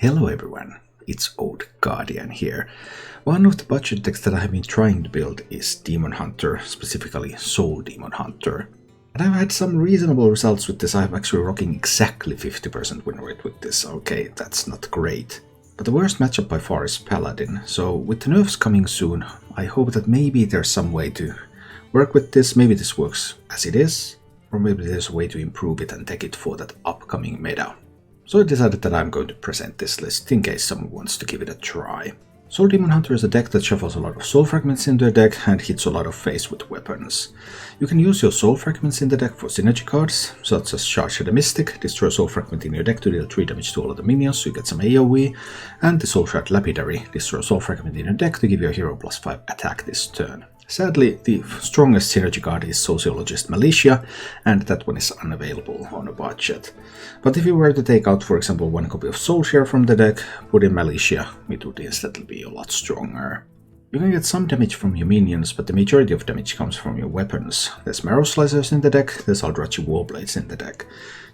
Hello everyone, it's Old Guardian here. One of the budget decks that I have been trying to build is Demon Hunter, specifically Soul Demon Hunter. And I've had some reasonable results with this. I'm actually rocking exactly 50% win rate with this. Okay, that's not great. But the worst matchup by far is Paladin, so with the nerfs coming soon, I hope that maybe there's some way to work with this. Maybe this works as it is, or maybe there's a way to improve it and take it for that upcoming meta. So I decided that I'm going to present this list in case someone wants to give it a try. Soul Demon Hunter is a deck that shuffles a lot of soul fragments in their deck and hits a lot of face with weapons. You can use your soul fragments in the deck for synergy cards, such as Charge the Mystic, destroy a soul fragment in your deck to deal 3 damage to all of the minions so you get some AoE, and the Soul Shard Lapidary, destroy a soul fragment in your deck to give your hero +5 attack this turn. Sadly, the strongest synergy card is Sociologist Militia, and that one is unavailable on a budget. But if you were to take out, for example, one copy of Soul Share from the deck, put in Militia, it would instantly be a lot stronger. You can get some damage from your minions, but the majority of damage comes from your weapons. There's Marrow Slicers in the deck, there's Aldrachi Warblades in the deck.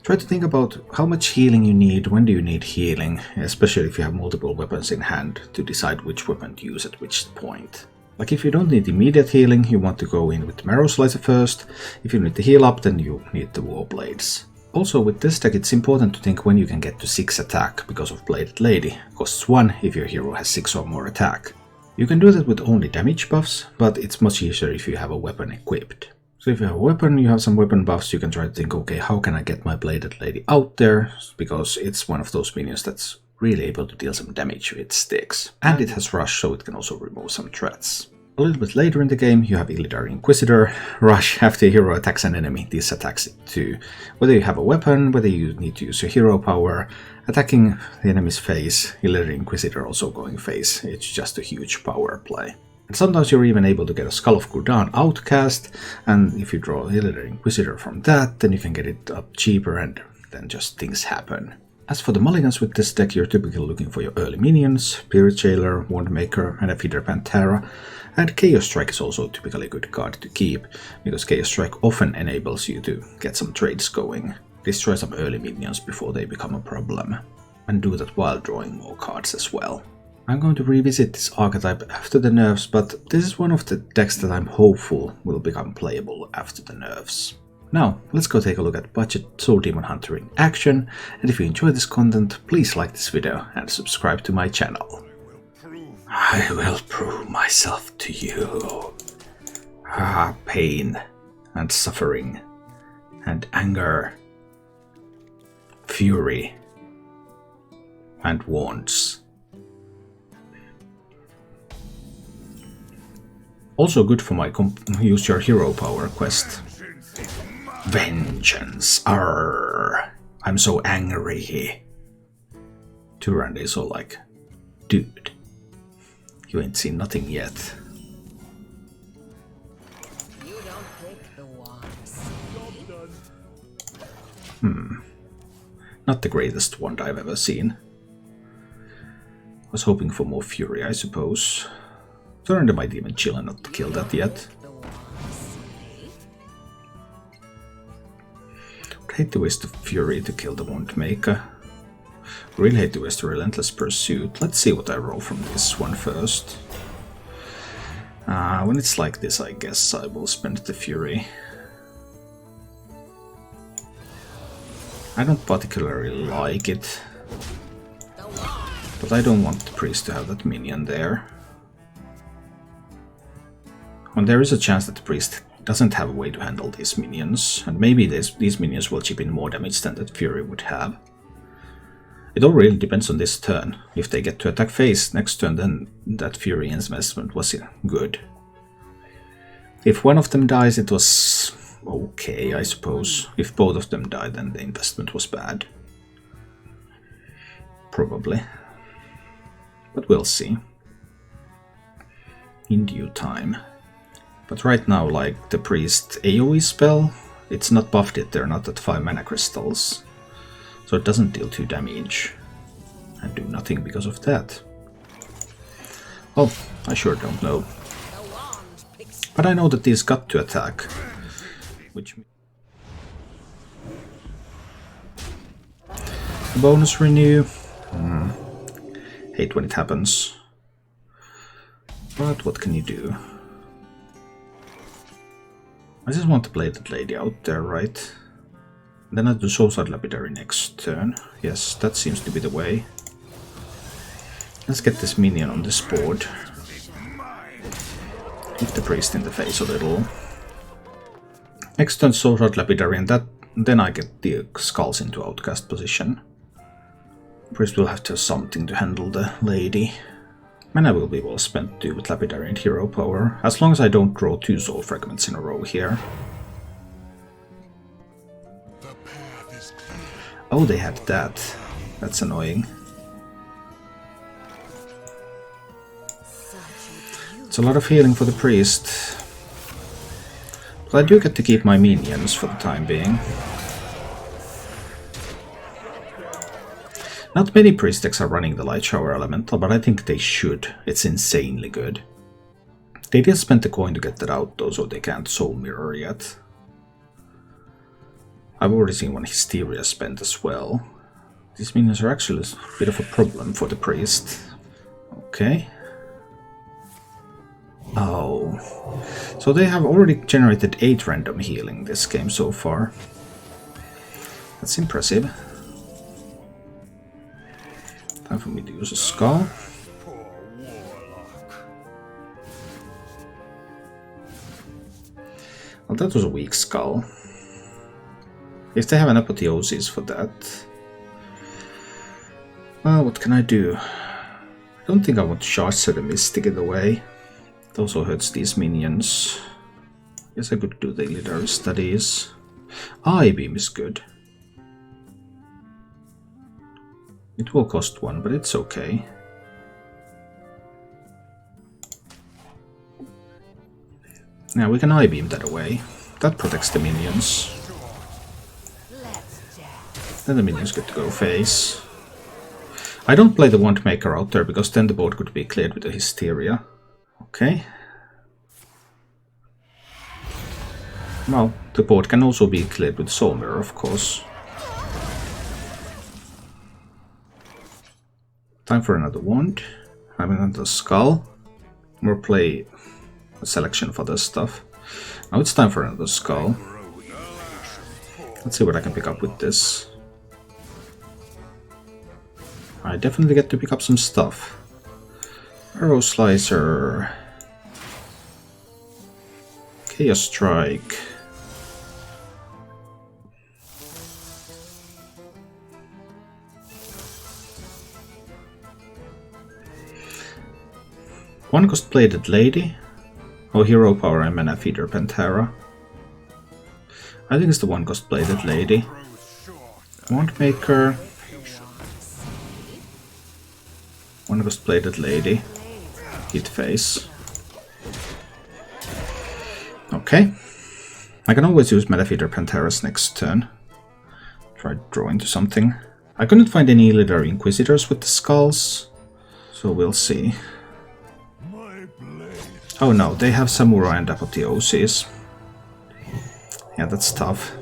Try to think about how much healing you need, when do you need healing, especially if you have multiple weapons in hand, to decide which weapon to use at which point. Like if you don't need immediate healing, you want to go in with the Marrow Slicer first. If you need to heal up, then you need the Warblades. Also with this deck it's important to think when you can get to 6 attack because of Bladed Lady. Costs 1 if your hero has 6 or more attack. You can do that with only damage buffs, but it's much easier if you have a weapon equipped. So if you have a weapon, you have some weapon buffs, you can try to think, okay, how can I get my Bladed Lady out there? Because it's one of those minions that's really able to deal some damage with its sticks. And it has Rush, so it can also remove some threats. A little bit later in the game, you have Illidari Inquisitor. Rush, after your hero attacks an enemy, this attacks it too. Whether you have a weapon, whether you need to use your hero power, attacking the enemy's face, Illidari Inquisitor also going face, it's just a huge power play. And sometimes you're even able to get a Skull of Gul'dan outcast, and if you draw Illidari Inquisitor from that, then you can get it up cheaper and then just things happen. As for the mulligans with this deck, you're typically looking for your early minions, Spirit Jailer, Wandmaker, and a Feeder Pantera, and Chaos Strike is also typically a good card to keep, because Chaos Strike often enables you to get some trades going, destroy some early minions before they become a problem, and do that while drawing more cards as well. I'm going to revisit this archetype after the nerfs, but this is one of the decks that I'm hopeful will become playable after the nerfs. Now, let's go take a look at budget Soul Demon Hunter in action, and if you enjoy this content, please like this video and subscribe to my channel. I will prove myself to you. Pain and suffering and anger, fury and wants. Also good for my use your hero power quest. Vengeance. Arrgh. I'm so angry. Tyrant is all like, dude, you ain't seen nothing yet. You don't pick the ones. Not the greatest wand I've ever seen. Was hoping for more fury, I suppose. Surrender might even chill and not kill that yet. Would hate to waste the fury to kill the Wandmaker. Really hate to waste the Relentless Pursuit. Let's see what I roll from this one first. When it's like this, I guess I will spend the fury. I don't particularly like it, but I don't want the priest to have that minion there. When there is a chance that the priest doesn't have a way to handle these minions, and maybe these minions will chip in more damage than that fury would have. It all really depends on this turn. If they get to attack face next turn, then that fury investment was good. If one of them dies, it was okay, I suppose. If both of them die, then the investment was bad. Probably. But we'll see. In due time. But right now, like the priest AoE spell, it's not buffed yet, they're not at 5 mana crystals. So it doesn't deal 2 damage. And do nothing because of that. Well, I sure don't know. But I know that these got to attack. Which bonus renew. Hate when it happens. But what can you do? I just want to play that lady out there, right? Then I do Soulside Lapidary next turn. Yes, that seems to be the way. Let's get this minion on this board. Hit the priest in the face a little. Next turn Soulside Lapidary, and then I get the skulls into outcast position. Priest will have to have something to handle the lady. Mana will be well spent too with Lapidary and Hero Power, as long as I don't draw 2 soul fragments in a row here. Oh, they had that. That's annoying. It's a lot of healing for the priest. But I do get to keep my minions for the time being. Not many priest decks are running the Light Shower Elemental, but I think they should. It's insanely good. They did spend the coin to get that out though, so they can't Soul Mirror yet. I've already seen one Hysteria spent as well. These minions are actually a bit of a problem for the priest. Okay. Oh. So they have already generated 8 random healing this game so far. That's impressive. Time for me to use a skull. Well, that was a weak skull. If they have an apotheosis for that... Well, what can I do? I don't think I want to charge the Mystic in the way. It also hurts these minions. Guess I could do the Illidary Studies. Eye Beam is good. It will cost 1, but it's okay. Now we can Eye Beam that away. That protects the minions. Then the minions get to go face. I don't play the Wand Maker out there, because then the board could be cleared with the Hysteria. Okay. Well, the board can also be cleared with Soul Mirror, of course. Time for another wand. I have another skull. Or play a selection of other stuff. Now it's time for another skull. Let's see what I can pick up with this. I definitely get to pick up some stuff. Arrow Slicer. Chaos Strike. One cost Bladed Lady. Oh, Hero Power and Mana Feeder Pantera. I think it's the one cost Bladed Lady. Wand Maker. One cost Bladed Lady. Hit face. Okay. I can always use Mana Feeder Panteras next turn. Try to draw into something. I couldn't find any Illidary Inquisitors with the skulls, so we'll see. Oh no, they have Samurai and Apotheosis. Yeah, that's tough.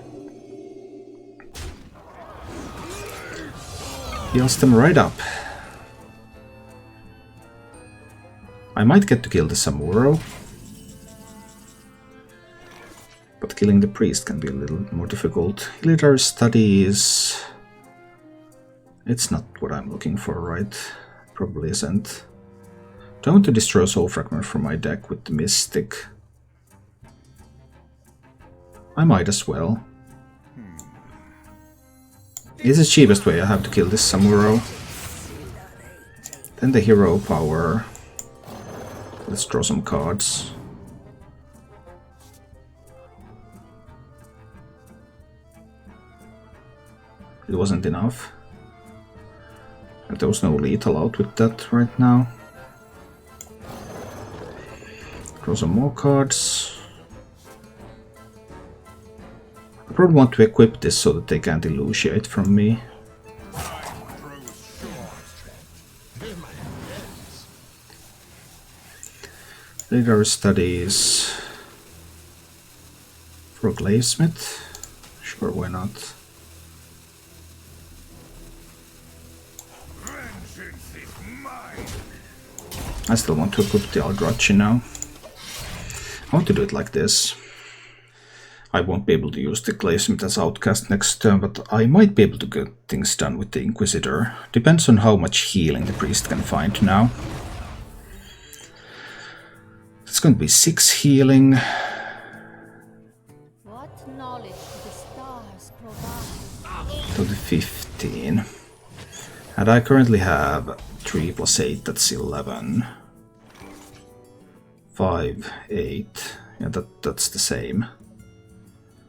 Heals them right up. I might get to kill the Samuro. But killing the priest can be a little more difficult. Illidary Studies... It's not what I'm looking for, right? Probably isn't. Do I want to destroy a Soul Fragment from my deck with the Mystic? I might as well. It's the cheapest way I have to kill this Samuro. Then the Hero Power. Let's draw some cards. It wasn't enough. And there was no lethal out with that right now. Draw some more cards. I probably want to equip this so that they can't illusiate from me. Illidary Studies. For a Glavesmith? Sure, why not? Vengeance is mine. I still want to equip the Aldrachi now. I want to do it like this. I won't be able to use the Glazesmith as Outcast next turn, but I might be able to get things done with the Inquisitor. Depends on how much healing the priest can find now. It's going to be 6 healing. What knowledge do the stars provide? To the 15. And I currently have 3 plus 8, that's 11. 5, 8. Yeah, that's the same.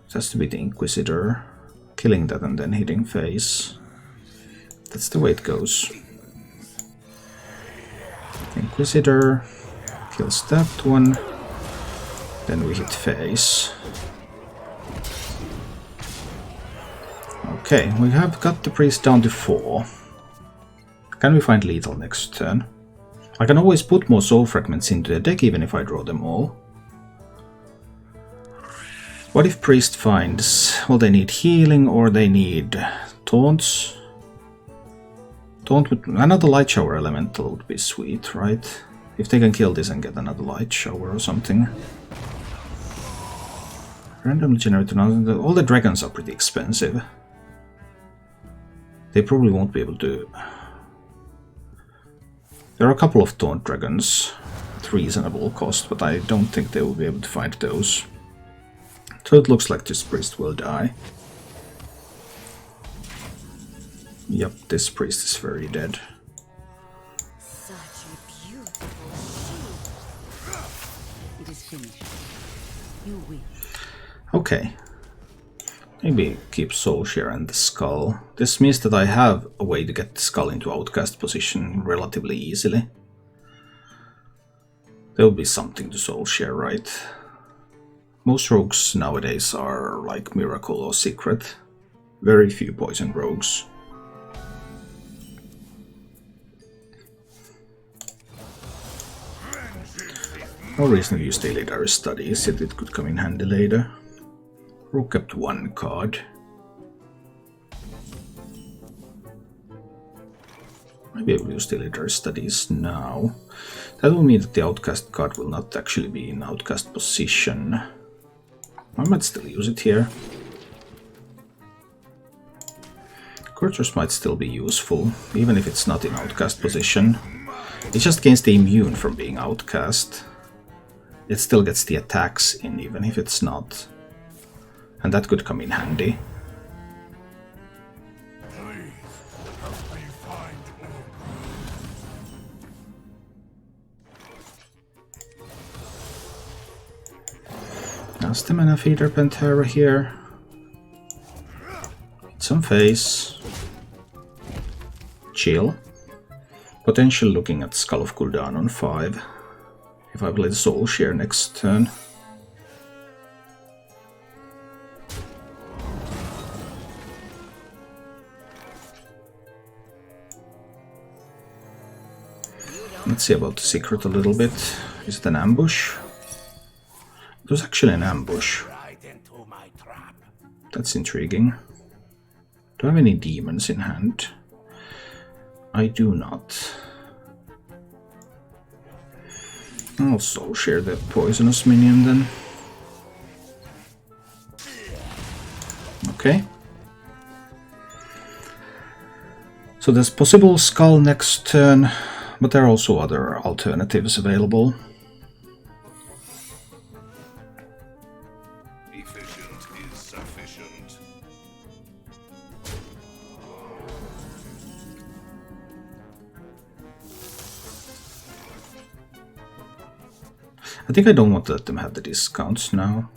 It has to be the Inquisitor. Killing that and then hitting face. That's the way it goes. Inquisitor kills that one. Then we hit face. Okay, we have got the priest down to 4. Can we find lethal next turn? I can always put more soul fragments into the deck even if I draw them all. What if priest finds... well, they need healing or they need taunts? Taunt with another light shower elemental would be sweet, right? If they can kill this and get another light shower or something. Randomly generated... all the dragons are pretty expensive. They probably won't be able to... There are a couple of taunt dragons at reasonable cost, but I don't think they will be able to find those. So it looks like this priest will die. Yep, this priest is very dead. Such a beautiful shield. It is finished. You win. Okay. Maybe keep Soul Share and the Skull. This means that I have a way to get the Skull into Outcast position relatively easily. There will be something to Soul Share, right? Most rogues nowadays are like Miracle or Secret. Very few poison rogues. No reason to use the Elidary Studies, yet it could come in handy later. Rook kept 1 card. Might be able to use the Elidary Studies now. That will mean that the Outcast card will not actually be in Outcast position. I might still use it here. Courtiers might still be useful, even if it's not in Outcast position. It just gains the immune from being Outcast. It still gets the attacks in, even if it's not. And that could come in handy. Now Stamina Feeder Pantera here. Hit some face. Chill. Potential looking at Skull of Gul'dan on 5. If I play the Soul Share next turn. Let's see about the secret a little bit. Is it an ambush? It was actually an ambush. That's intriguing. Do I have any demons in hand? I do not. I'll Soul Share the poisonous minion then. Okay. So there's possible Skull next turn, but there are also other alternatives available. Efficient is sufficient. I think I don't want to let them have the discounts now.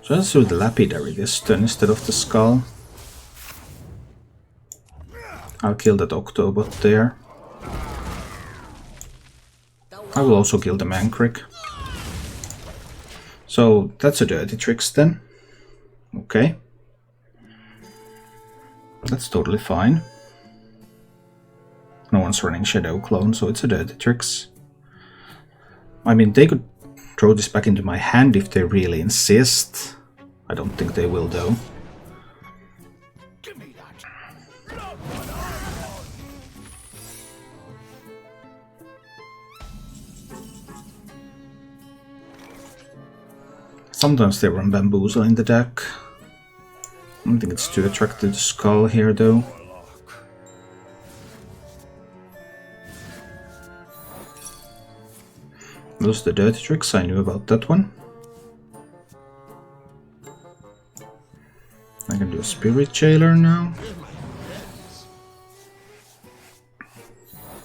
So let's do the Lapidary this turn instead of the Skull. I'll kill that Octobot there. I will also kill the Mankrik. So that's a Dirty Tricks then. Okay. That's totally fine. No one's running Shadow Clone, so it's a Dirty Tricks. I mean, they could throw this back into my hand if they really insist. I don't think they will, though. Sometimes they run Bamboozle in the deck. I don't think it's too attractive to Skull here though. Those are the dirty tricks, I knew about that one. I can do a Spirit Jailer now.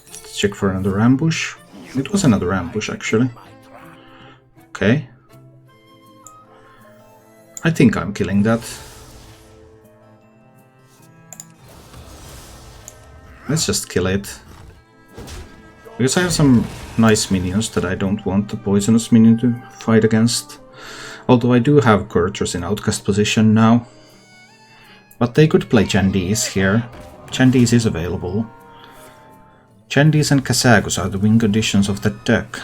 Let's check for another ambush. It was another ambush actually. Okay. I think I'm killing that. Let's just kill it. Because I have some nice minions that I don't want the poisonous minion to fight against. Although I do have Courtiers in outcast position now. But they could play Chandis here. Chandis is available. Chandis and Kazagus are the win conditions of that deck.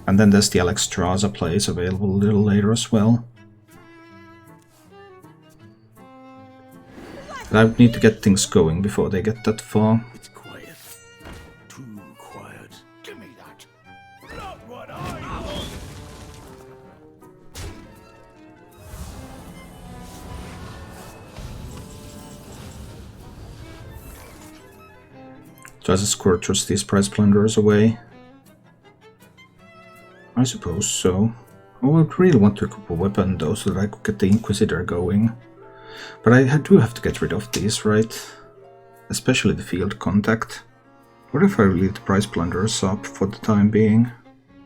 And then there's the Alexstrasza plays available a little later as well. But I would need to get things going before they get that far. It's quiet. Too quiet. Give me that. Not what I want. So as a Scorchers these Prize Plunderers away? I suppose so. I would really want to equip a weapon though so that I could get the Inquisitor going. But I do have to get rid of these, right? Especially the field contact. What if I leave the Prize Plunderers up for the time being?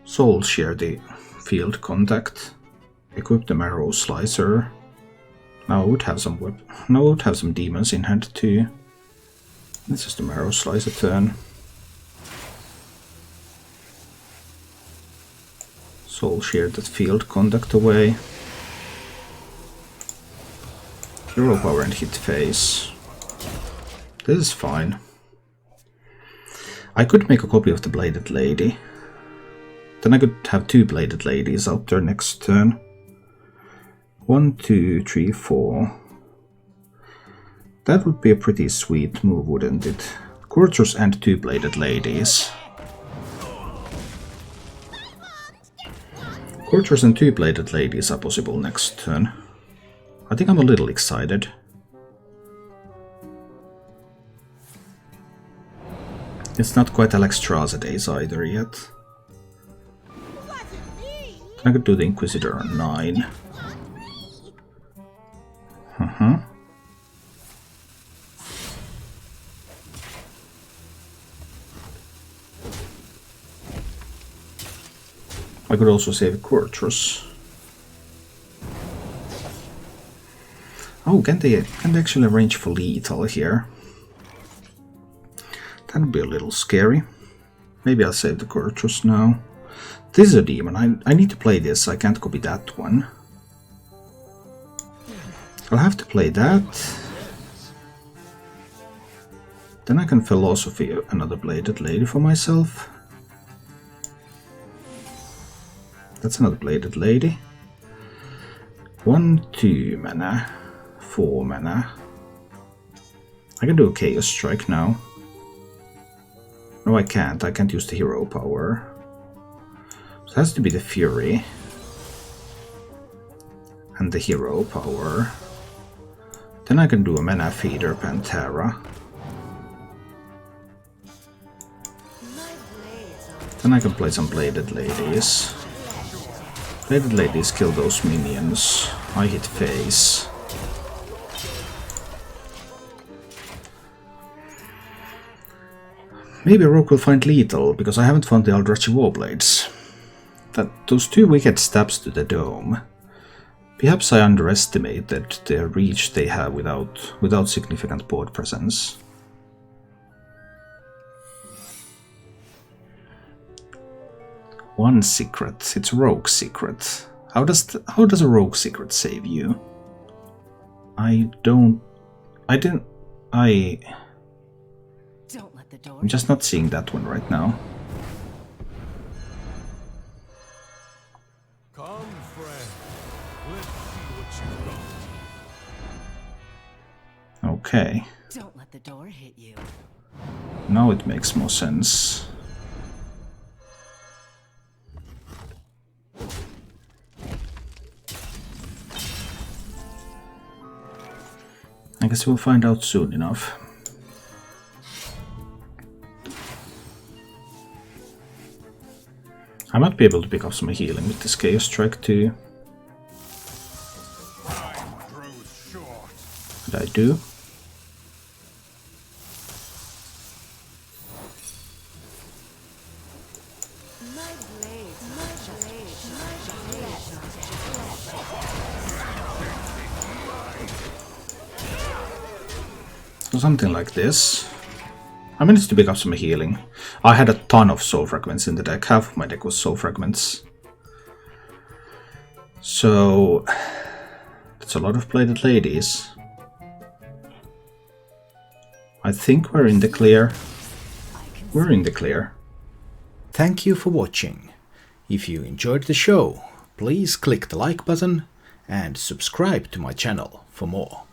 Soul share the field contact. Equip the Marrow Slicer. Now I would have some demons in hand too. This is the Marrow Slicer turn. Soul share that field contact away. Hero power and hit phase. This is fine. I could make a copy of the Bladed Lady. Then I could have two Bladed Ladies out there next turn. 1, 2, 3, 4. That would be a pretty sweet move, wouldn't it? Courtiers and two Bladed Ladies. Courtiers and two Bladed Ladies are possible next turn. I think I'm a little excited. It's not quite Alexstrasza days either yet. I could do the Inquisitor on 9. I could also save Courtiers. Oh, can they actually arrange for lethal here? That would be a little scary. Maybe I'll save the Courtiers now. This is a demon. I need to play this. I can't copy that one. I'll have to play that. Then I can philosophy another Bladed Lady for myself. That's another Bladed Lady. 1, 2 mana. 4 mana. I can do a Chaos Strike now. No, I can't. I can't use the hero power. So it has to be the Fury. And the hero power. Then I can do a Mana Feeder Pantera. Then I can play some Bladed Ladies. Bladed Ladies kill those minions. I hit face. Maybe Rogue will find lethal, because I haven't found the Eldrazi Warblades. Those two wicked stabs to the dome. Perhaps I underestimated the reach they have without significant board presence. One secret. It's a rogue secret. How does a rogue secret save you? Don't let the door. I'm just not seeing that one right now. Come, friend. Let's see what you got. Okay. Don't let the door hit you. Now it makes more sense. guess we'll find out soon enough. I might be able to pick up some healing with this Chaos Strike too. And I do. So something like this. I managed to pick up some healing. I had a ton of soul fragments in the deck. Half of my deck was soul fragments. So that's a lot of plated ladies. I think we're in the clear. We're in the clear. Thank you for watching. If you enjoyed the show, please click the like button and subscribe to my channel for more.